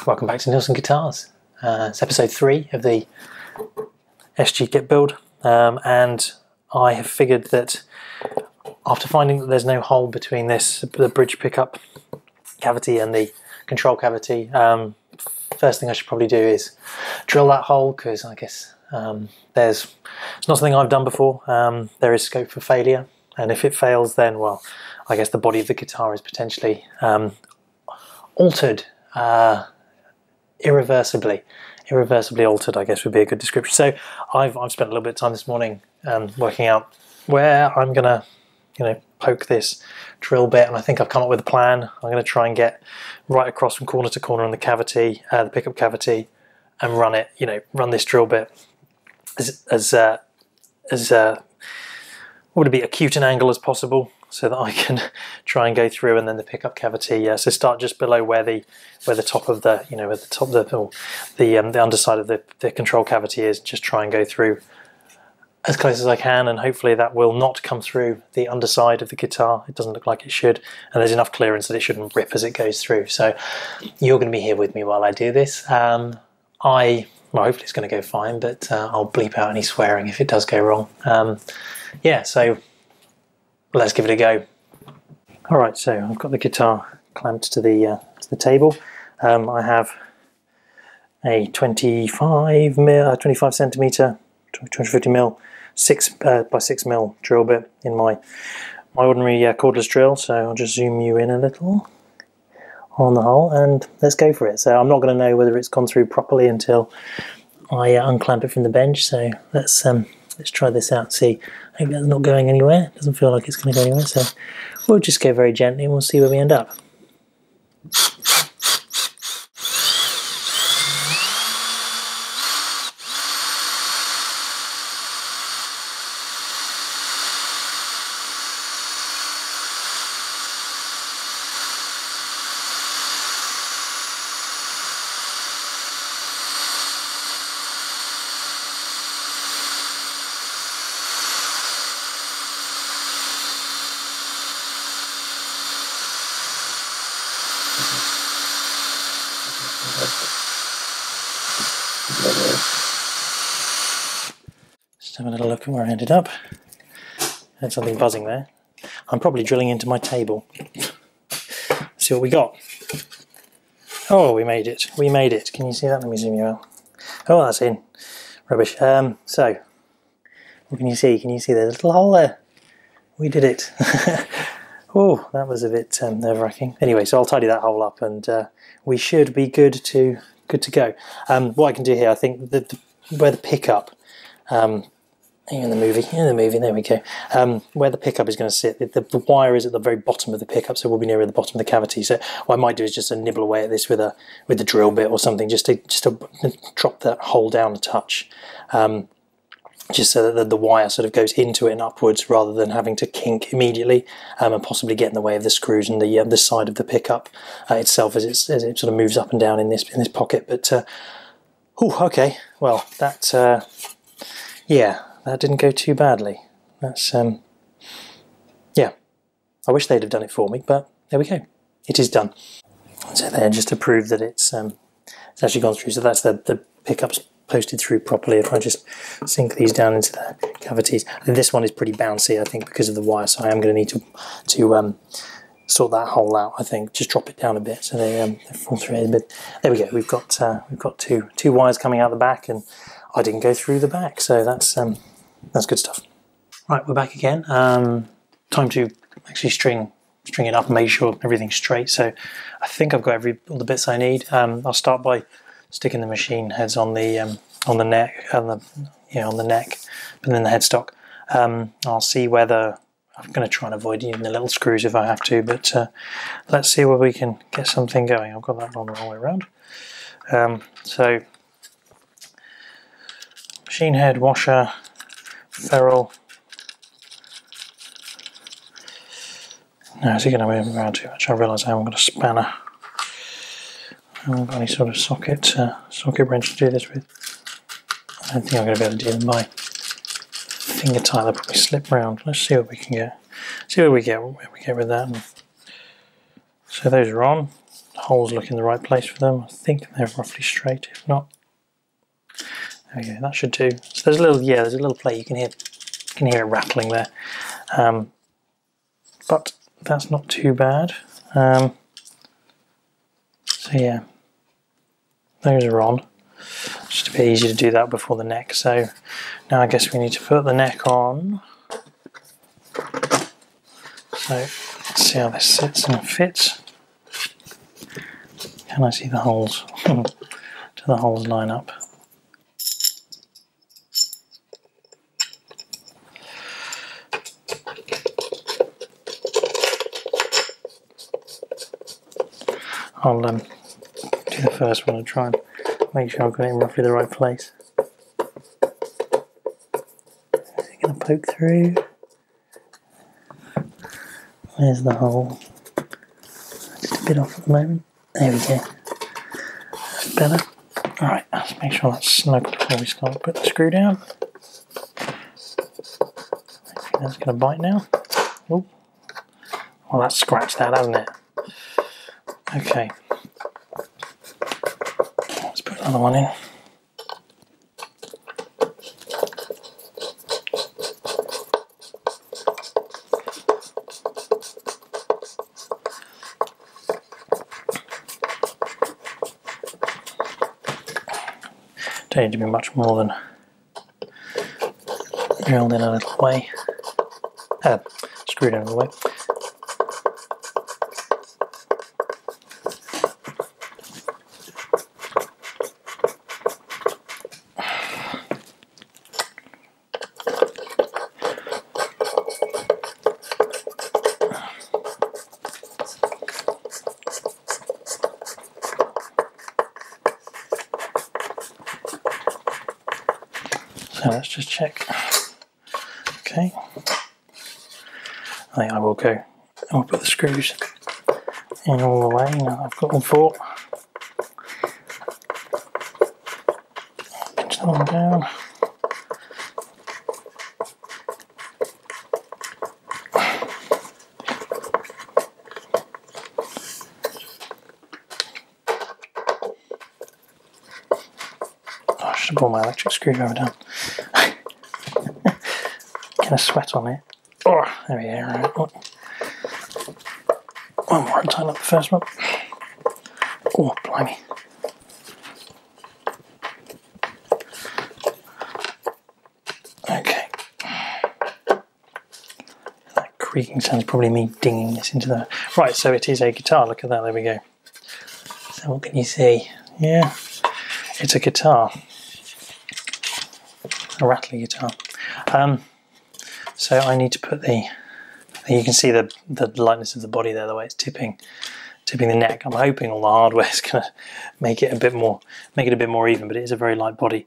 Welcome back to Nielsen Guitars. It's episode 3 of the SG kit build, and I have figured that after finding that there's no hole between the bridge pickup cavity and the control cavity, first thing I should probably do is drill that hole, because I guess it's not something I've done before. There is scope for failure, and if it fails, then, well, I guess the body of the guitar is potentially altered. Irreversibly altered, I guess, would be a good description. So I've spent a little bit of time this morning working out where I'm gonna, poke this drill bit, and I think I've come up with a plan. I'm gonna try and get right across from corner to corner on the cavity, the pickup cavity, and run it. Run this drill bit as would it be acute an angle as possible, so that I can try and go through, and then the pickup cavity. So start just below where the top of the the underside of the control cavity is. Just try and go through as close as I can, and hopefully that will not come through the underside of the guitar. It doesn't look like it should, and there's enough clearance that it shouldn't rip as it goes through. So you're going to be here with me while I do this. Well, hopefully it's going to go fine, but I'll bleep out any swearing if it does go wrong. Yeah, so let's give it a go. Alright, so I've got the guitar clamped to the table. I have a 25 centimeter, 250 mil, 6 by 6 mil drill bit in my ordinary cordless drill. So I'll just zoom you in a little on the hole, and let's go for it. So I'm not going to know whether it's gone through properly until I unclamp it from the bench. So let's try this out. See, I think that's not going anywhere. It doesn't feel like it's going to go anywhere, so we'll just go very gently and we'll see where we end up. Just have a little look at where I ended up. There's something buzzing there. I'm probably drilling into my table. Let's see what we got. Oh, we made it. We made it. Can you see that? Let me zoom you out. Oh, that's in. Rubbish. So, what can you see? Can you see there's a little hole there? We did it. Oh, that was a bit nerve-wracking. Anyway, so I'll tidy that hole up, and we should be good to go. What I can do here, I think where the pickup, in the movie, there we go. Where the pickup is going to sit, the wire is at the very bottom of the pickup, so we'll be near the bottom of the cavity. So what I might do is just nibble away at this with a drill bit or something, just to drop that hole down a touch. Just so that the wire sort of goes into it and upwards, rather than having to kink immediately, and possibly get in the way of the screws and the side of the pickup itself as it sort of moves up and down in this pocket. But okay, well that yeah, that didn't go too badly. That's yeah, I wish they'd have done it for me, but there we go, it is done. So there, just to prove that it's actually gone through. So that's the pickups posted through properly. If I just sink these down into the cavities, and this one is pretty bouncy, I think, because of the wire, so I am going to need to sort that hole out. I think just drop it down a bit so they fall through. But there we go. We've got two wires coming out the back, and I didn't go through the back, so that's good stuff. Right, we're back again. Time to actually string it up and make sure everything's straight. So I think I've got all the bits I need. I'll start by sticking the machine heads on the neck, on the neck, and then the headstock. I'll see whether I'm going to try and avoid using the little screws if I have to, but let's see where we can get something going. I've got that on the wrong way around. So machine head, washer, ferrule. No, is it going to move around too much? I realise I haven't got a spanner. I haven't got any sort of socket wrench to do this with. I don't think I'm going to be able to do them by finger tight. They'll probably slip round. Let's see what we can get. See what we get with that. So those are on. holes look in the right place for them. I think they're roughly straight. If not, there we go. That should do. So there's a little, yeah, there's a little plate. You can hear it rattling there, but that's not too bad. So yeah, those are on. It's just a bit easier to do that before the neck. So now I guess we need to put the neck on. So let's see how this sits and fits. Can I see the holes? Do the holes line up? I'll do the first one and try and make sure I've got it in roughly the right place. Is it going to poke through? There's the hole. Just a bit off at the moment. There we go. That's better. Alright, let's make sure that's snug before we start. Put the screw down. I think that's going to bite now. Oh, well, that's scratched that, hasn't it? Okay. Let's put another one in. Don't need to be much more than drilled in a little way. Screwed in a little way. So let's just check. Okay. I think I will go. I'll put the screws in all the way. Now I've got them four. Pinch them down. Oh, I should have brought my electric screwdriver down. Kind of sweat on it. Oh, there we go. Right. One more and tighten up the first one. Oh, blimey. Okay. That creaking sounds probably me dinging this into the... Right, so it is a guitar. Look at that. There we go. So what can you see? Yeah, it's a guitar. A rattly guitar. So I need to put the... You can see the lightness of the body there, the way it's tipping the neck. I'm hoping all the hardware is going to make it a bit more even, but it is a very light body.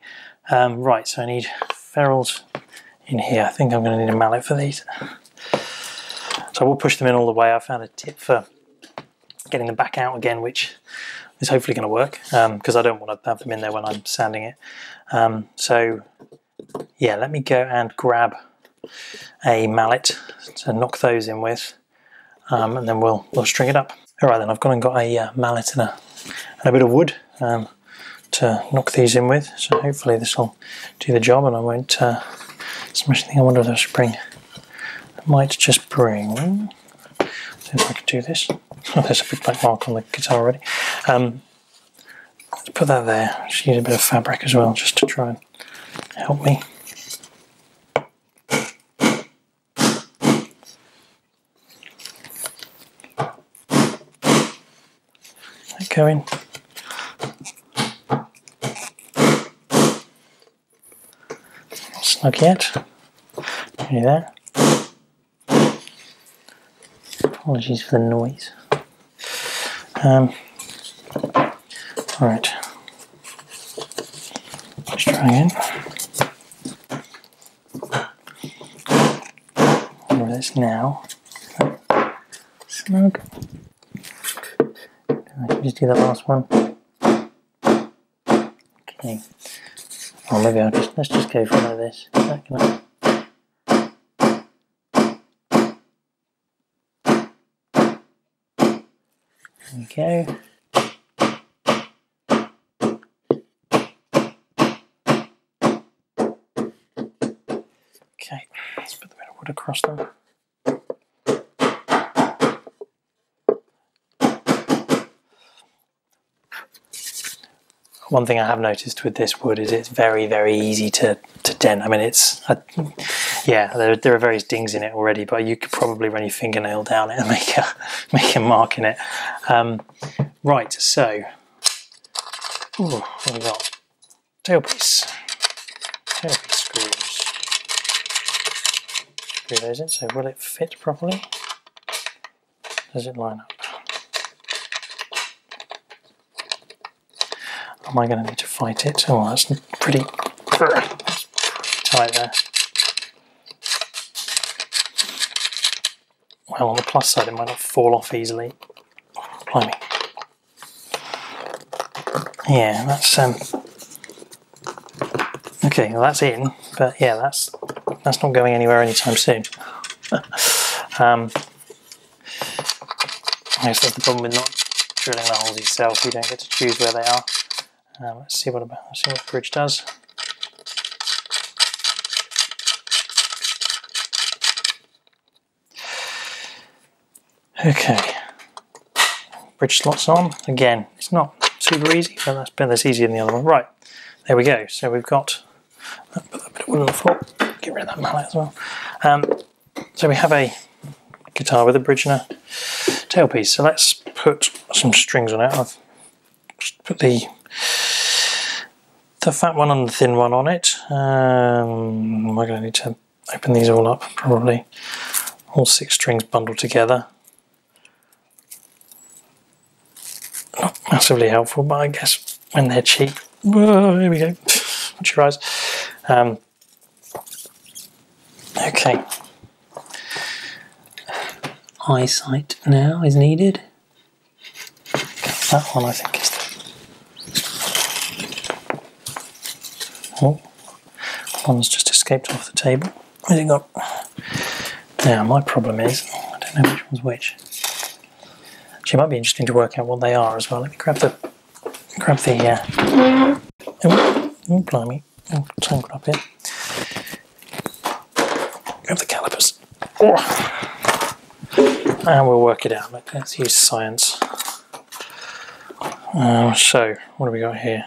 Right, so I need ferrules in here. I think I'm going to need a mallet for these. So I will push them in all the way. I found a tip for getting them back out again, which is hopefully going to work, because I don't want to have them in there when I'm sanding it. So yeah, let me go and grab a mallet to knock those in with, and then we'll string it up. Alright then, I've gone and got a mallet and a bit of wood to knock these in with, so hopefully this will do the job and I won't smash anything. I wonder if I should bring... I might just bring... See if I can do this. Oh, there's a big black mark on the guitar already. Let's put that there. Just use a bit of fabric as well, just to try and help me. Go in. Not snug yet. Nearly there. Apologies for the noise. Alright. Let's try again. Over this now. Snug. I can just do that last one. Okay. Oh, maybe let's just go for one of this. There we go. Okay, let's put the bit of wood across them. One thing I have noticed with this wood is it's very, very easy to dent. I mean, yeah, there are various dings in it already, but you could probably run your fingernail down it and make a mark in it. Right, so, what have we got? Tailpiece screws. Screw those in, so will it fit properly? Does it line up? Am I going to need to fight it? Oh, that's pretty tight there. Well, on the plus side, it might not fall off easily. Blimey. Yeah, that's okay. Well, that's in, but yeah, that's not going anywhere anytime soon. I guess that's the problem with not drilling the holes yourself. You don't get to choose where they are. Let's see what the bridge does. Okay, bridge slots on. Again, it's not super easy, but that's easier than the other one. Right, there we go. So we've got, put that bit of wood on the floor, get rid of that mallet as well. So we have a guitar with a bridge and a tailpiece. So let's put some strings on it. I've put the fat one and the thin one on it. Am I going to need to open these all up? Probably. All 6 strings bundled together. Not massively helpful, but I guess when they're cheap. Whoa, here we go. Watch your eyes. Okay. Eyesight now is needed. That one I think is one's just escaped off the table. Where's it got? Now my problem is I don't know which one's which. Actually, it might be interesting to work out what they are as well. Let me grab the oh blimey, tangled up here. Grab the calipers. And we'll work it out. Let's use science. So what do we got here?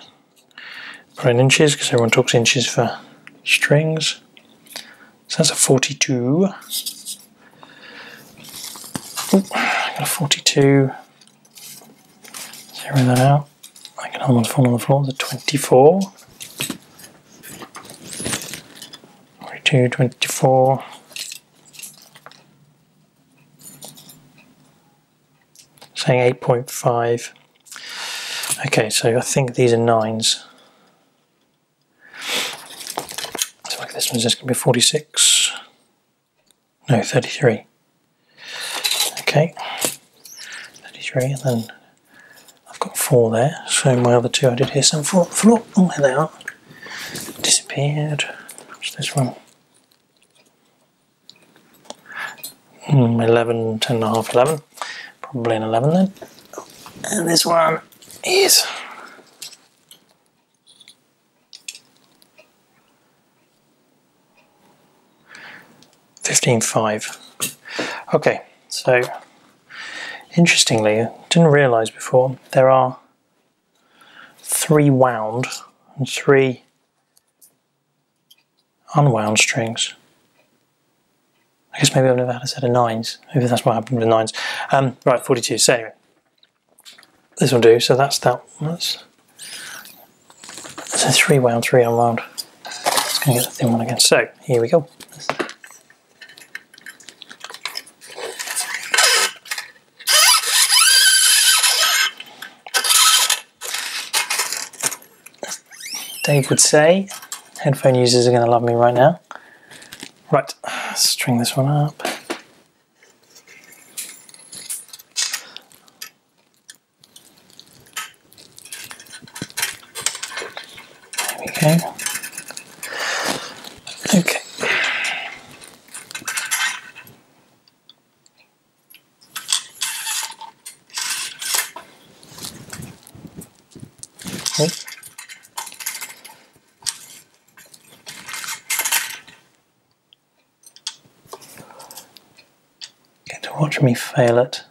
Put in inches because everyone talks inches for strings. So that's a 42. Oh, I got a 42. Zero that out. I think another one's falling on the floor. It's a 24. 42, 24. Saying 8.5. Okay, so I think these are 9s. So like this one's just going to be 46. No, 33. Okay, 33, and then I've got 4 there. So my other 2 I did hear some fall on the floor. Oh, there they are. Disappeared. What's this one? 11, 10 and a half, 11. Probably an 11 then. And this one is 15.5. Okay, so interestingly, I didn't realise before, there are 3 wound and 3 unwound strings. I guess maybe I've never had a set of 9s. Maybe that's what happened with 9s. Right, 42. So anyway, this will do. So that's that. That's 3 wound, 3 unwound. Let's go and get the thin one again. So here we go. Dave would say, headphone users are going to love me right now. Right, let's string this one up. There we go. Okay. Oh. Watch me fail at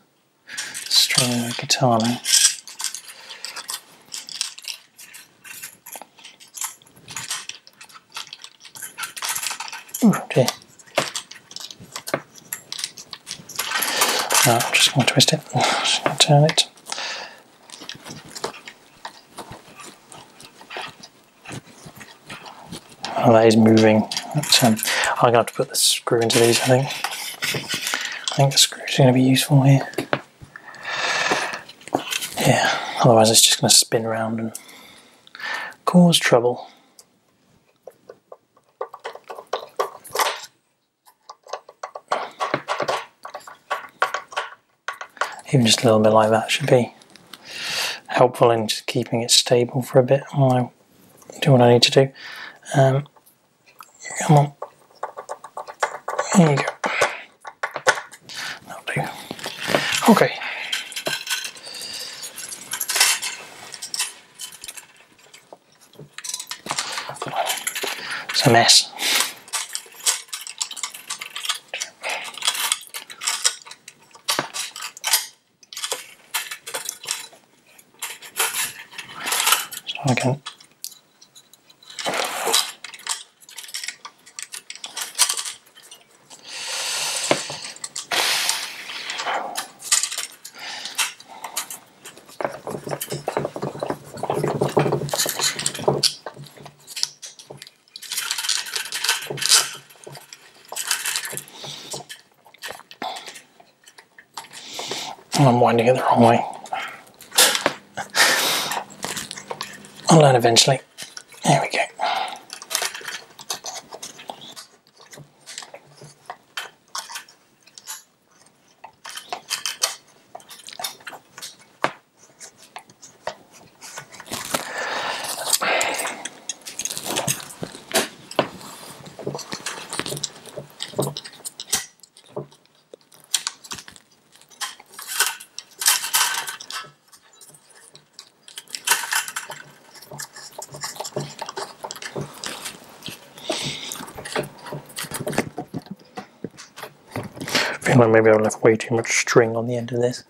stringing a guitar now. Oh dear. No, I'm just going to twist it. Just going to turn it. Oh, that is moving. But, I'm going to have to put the screw into these, I think. I think the screw is going to be useful here. Yeah, otherwise it's just going to spin around and cause trouble. Even just a little bit like that should be helpful in just keeping it stable for a bit while I do what I need to do. Come on. There you go. That'll do. Okay. It's a mess. So I can I'm winding it the wrong way. I'll learn eventually. There we go. I feel like maybe I've left way too much string on the end of this.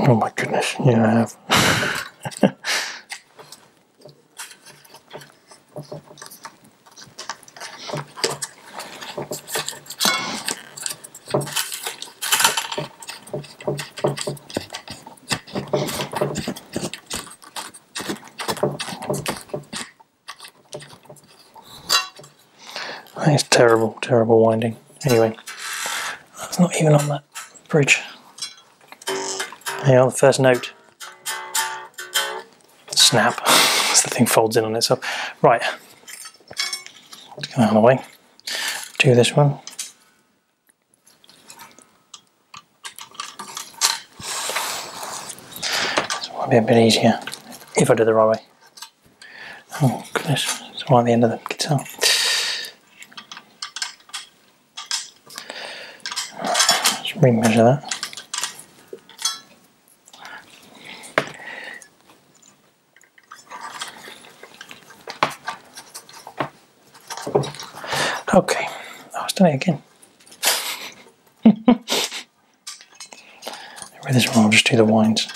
Oh my goodness, yeah, I have. It's terrible, terrible winding. Anyway, that's not even on that bridge. Hang on, the first note. Snap. As the thing folds in on itself. Right. Let's get out of the way. Do this one. This might be a bit easier if I do it the right way. Oh goodness, it's right at the end of the guitar. Let's remeasure that. Okay, oh, I've done it again. With this one I'll just do the winds.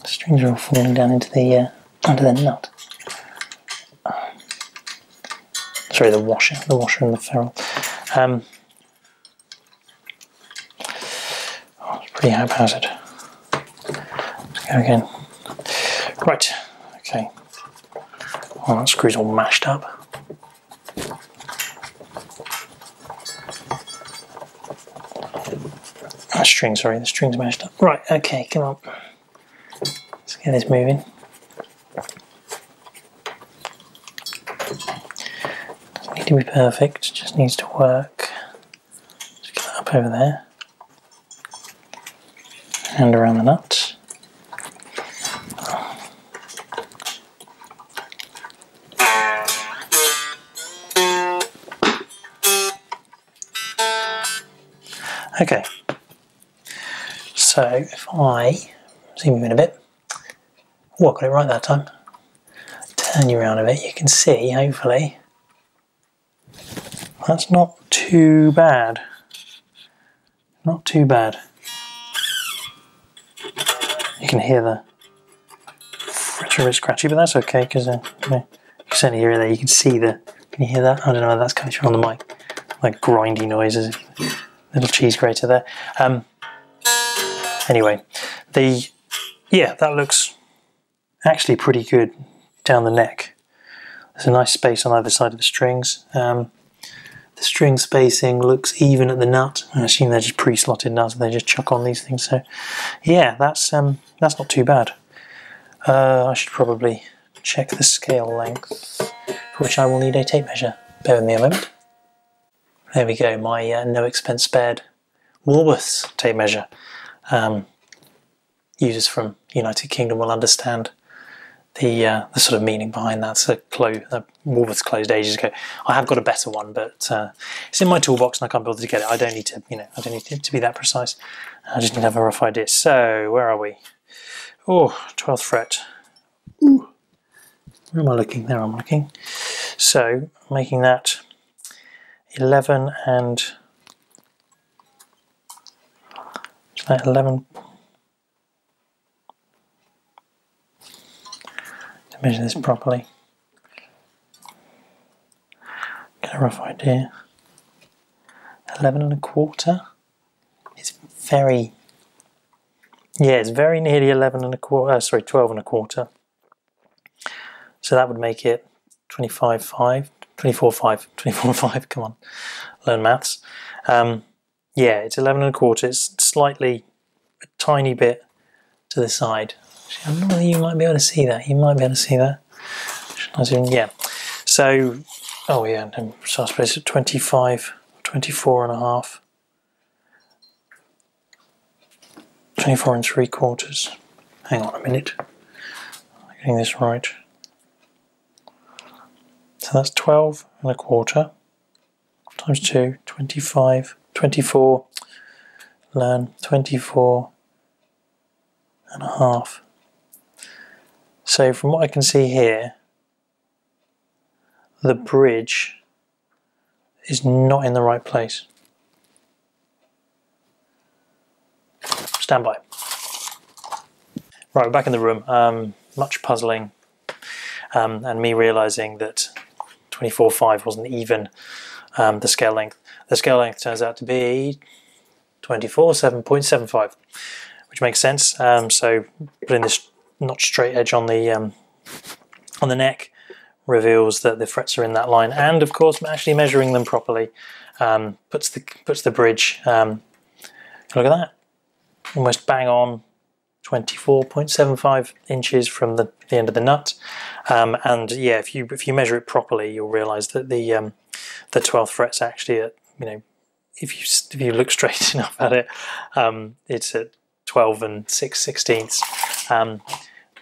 The strings are all falling down into the under the nut. Sorry, the washer and the ferrule. Oh, it's pretty haphazard. Let's go again. Right, okay. Oh, that screw's all mashed up. The string's mashed up. Right, okay, come on. Let's get this moving. Doesn't need to be perfect, just needs to work. Just get that up over there. And around the nut. Okay, so if I zoom in a bit, oh, I got it right that time. Turn you around a bit, you can see, hopefully, that's not too bad. Not too bad. You can hear the frets are a bit scratchy, but that's okay because you can certainly hear it there. You can see the. Can you hear that? I don't know whether that's coming through on the mic. Like grindy noises, little cheese grater there. Anyway, that looks actually pretty good down the neck. There's a nice space on either side of the strings. The string spacing looks even at the nut. I assume they're just pre-slotted nuts and they just chuck on these things. So yeah, that's not too bad. I should probably check the scale length, for which I will need a tape measure. Bear with me a moment. There we go, my no expense spared Woolworths tape measure. Users from United Kingdom will understand the sort of meaning behind that. So Woolworths closed ages ago. I have got a better one, but it's in my toolbox and I can't bother to get it. I don't need to, I don't need it to be that precise. I just need to have a rough idea. So where are we? Oh, 12th fret. Ooh. Where am I looking? There I'm looking. So making that 11 and 11. To measure this properly, get a rough idea. 11 and a quarter. It's very, it's very nearly 11 and a quarter. Sorry, 12 and a quarter. So that would make it 25.5, 24.5. Come on, learn maths. Yeah, it's 11 and a quarter. It's slightly, a tiny bit to the side. I don't know whether you might be able to see that. You might be able to see that. Yeah. So, oh yeah, so I suppose it's 25, 24 and a half. 24 and 3/4. Hang on a minute. I'm getting this right. So that's 12 and a quarter times 2, 25, 24, learn 24 and a half. So from what I can see here, the bridge is not in the right place. Stand by. Right, we're back in the room. Much puzzling, and me realising that 24.5 wasn't even the scale length. The scale length turns out to be 24.7.75, which makes sense. So putting this notch straight edge on the neck reveals that the frets are in that line, and of course actually measuring them properly puts the bridge. Look at that, almost bang on 24.75 inches from the end of the nut. And yeah, if you measure it properly, you'll realise that the 12th fret's actually at, if you look straight enough at it, it's at 12 and 6/16,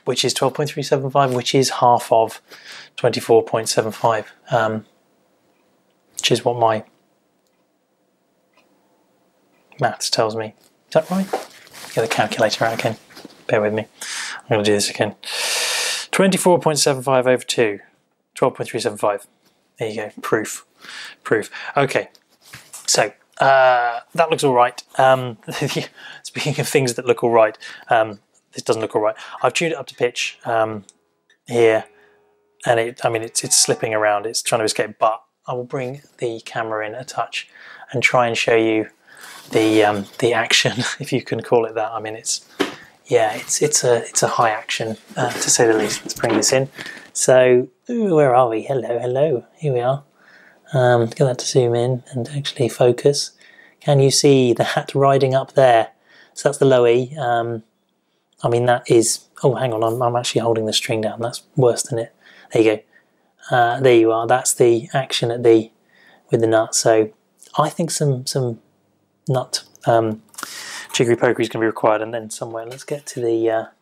which is 12.375, which is half of 24.75, which is what my maths tells me. Is that right? Get the calculator out again. Bear with me. I'm going to do this again. 24.75 over 2, 12.375. There you go. Proof. Okay. So that looks all right. Speaking of things that look all right, this doesn't look all right. I've tuned it up to pitch here, and it's slipping around. It's trying to escape, but I will bring the camera in a touch and try and show you the action, if you can call it that. I mean, it's a high action to say the least. Let's bring this in. So where are we? Hello. Here we are. Get that to zoom in and actually focus. Can you see the hat riding up there? So that's the low E. I mean, that is. Oh, hang on. I'm actually holding the string down. That's worse than it. There you go. There you are. That's the action at the with the nut. So I think some nut jiggery pokery is going to be required, and then somewhere. Let's get to the. Let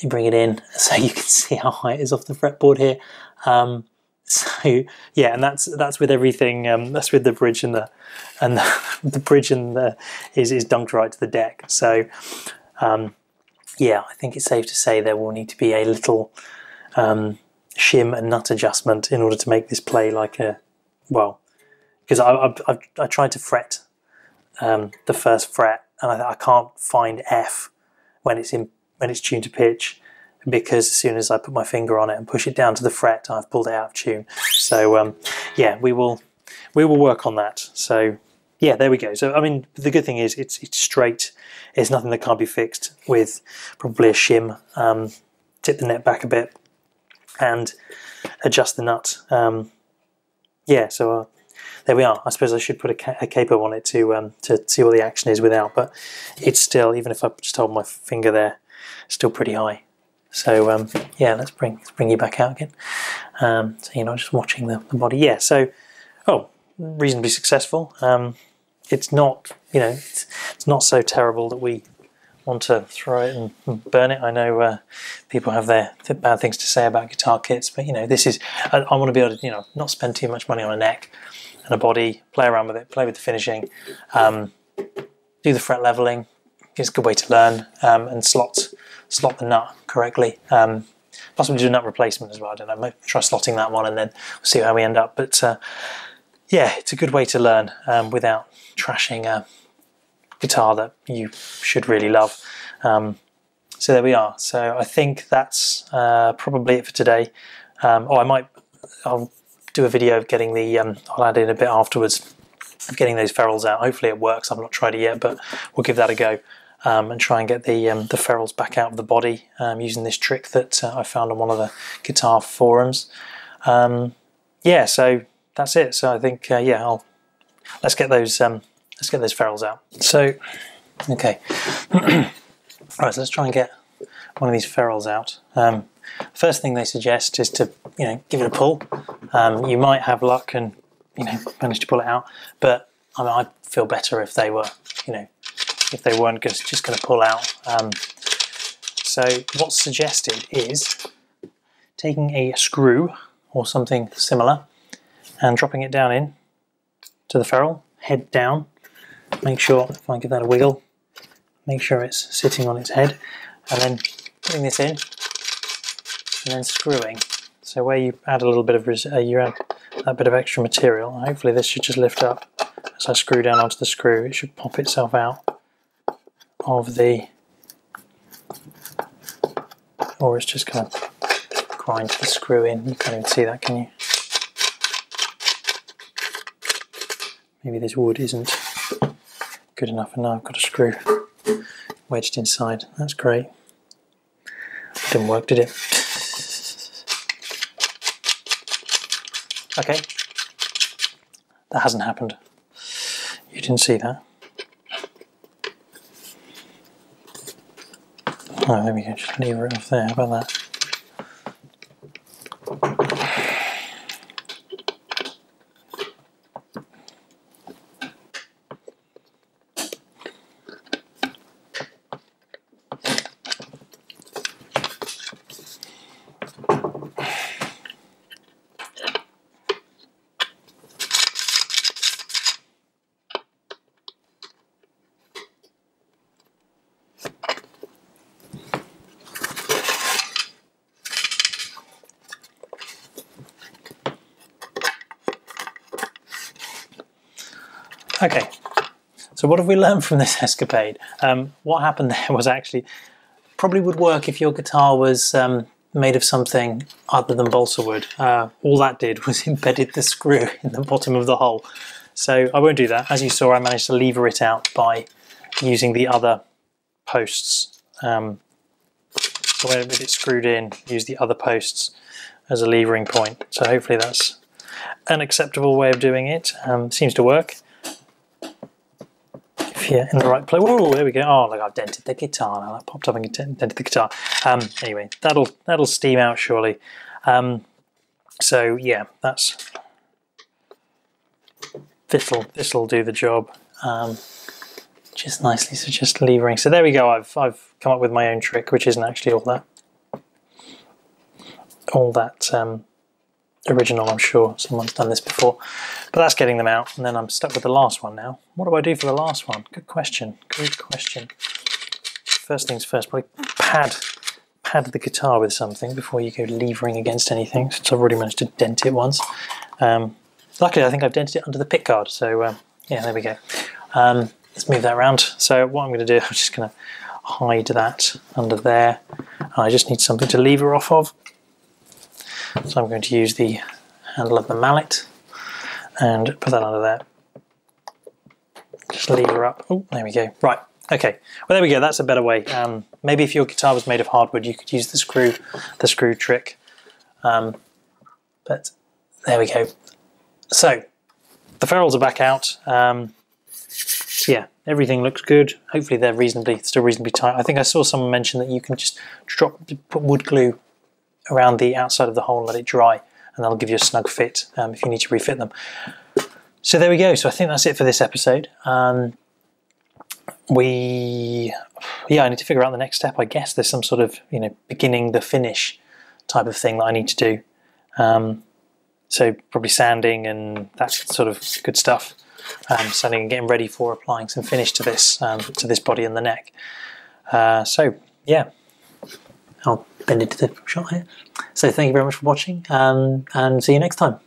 me bring it in so you can see how high it is off the fretboard here. So yeah, and that's with everything. That's with the bridge and the bridge is dunked right to the deck. So yeah, I think it's safe to say there will need to be a little shim and nut adjustment in order to make this play like a, well, because I tried to fret the first fret, and I can't find F when it's tuned to pitch, because as soon as I put my finger on it and push it down to the fret, I've pulled it out of tune. So yeah, we will work on that. So yeah, there we go. So I mean, the good thing is it's straight. It's nothing that can't be fixed with probably a shim. Tip the net back a bit and adjust the nut. Yeah, so there we are. I suppose I should put a capo on it to see what the action is without, but it's still, even if I just hold my finger there, still pretty high. So yeah, let's bring you back out again. So you're not just watching the body. Yeah, so reasonably successful. It's not, it's not so terrible that we want to throw it and burn it. I know people have their bad things to say about guitar kits, but this is, I want to be able to not spend too much money on a neck and a body, play around with it, play with the finishing, do the fret leveling. It's a good way to learn, and slot the nut correctly. Possibly do a nut replacement as well. I don't know, maybe try slotting that one and then we'll see how we end up. But yeah, it's a good way to learn without trashing a guitar that you should really love. So there we are. So I think that's probably it for today. I'll do a video of getting the, I'll add in a bit afterwards, of getting those ferrules out. Hopefully it works. I've not tried it yet, but we'll give that a go. And try and get the ferrules back out of the body using this trick that I found on one of the guitar forums. Yeah, so that's it. So I think yeah, let's get those ferrules out. So okay, right. So let's try and get one of these ferrules out. First thing they suggest is to give it a pull. You might have luck and manage to pull it out, but I mean, I'd feel better if they were if they weren't just going to pull out. So what's suggested is taking a screw or something similar and dropping it down in to the ferrule, head down. Make sure, if I give that a wiggle, make sure it's sitting on its head, and then putting this in and then screwing. So where you add a little bit of you add that bit of extra material, hopefully this should just lift up as I screw down onto the screw. It should pop itself out of the, or it's just going to grind the screw in. You can't even see that, can you? Maybe this wood isn't good enough, and now I've got a screw wedged inside. That's great. Didn't work, did it? Okay, that hasn't happened. You didn't see that. Oh, there we go, just lever it off there, how about that? Okay, so what have we learned from this escapade? What happened there was actually, probably would work if your guitar was made of something other than balsa wood. All that did was embedded the screw in the bottom of the hole. So I won't do that. As you saw, I managed to lever it out by using the other posts. So with it screwed in, use the other posts as a levering point. So hopefully that's an acceptable way of doing it. Seems to work. If you're in the right place. Whoa, there we go. Oh, look, I've dented the guitar now. That popped up and dented the guitar. Anyway, that'll steam out surely. So yeah, this'll do the job just nicely. So just levering. So there we go. I've come up with my own trick, which isn't actually all that original, I'm sure. Someone's done this before. But that's getting them out, and then I'm stuck with the last one now. What do I do for the last one? Good question. Good question. First things first, probably pad the guitar with something before you go levering against anything, since I've already managed to dent it once. Luckily, I think I've dented it under the pick guard, so yeah, there we go. Let's move that around. So what I'm going to do, I'm just going to hide that under there. I just need something to lever off of. So I'm going to use the handle of the mallet and put that under there. Just lever up. Oh, there we go. Right. Okay. Well, there we go. That's a better way. Maybe if your guitar was made of hardwood, you could use the screw trick. But there we go. So the ferrules are back out. So yeah, everything looks good. Hopefully they're still reasonably tight. I think I saw someone mention that you can just put wood glue around the outside of the hole and let it dry, and that'll give you a snug fit if you need to refit them. So there we go. So I think that's it for this episode. I need to figure out the next step. I guess there's some sort of beginning the finish type of thing that I need to do. So probably sanding and that sort of good stuff. Sanding and getting ready for applying some finish to this body and the neck. So yeah, I'll bend it to the shot here. So thank you very much for watching, and see you next time.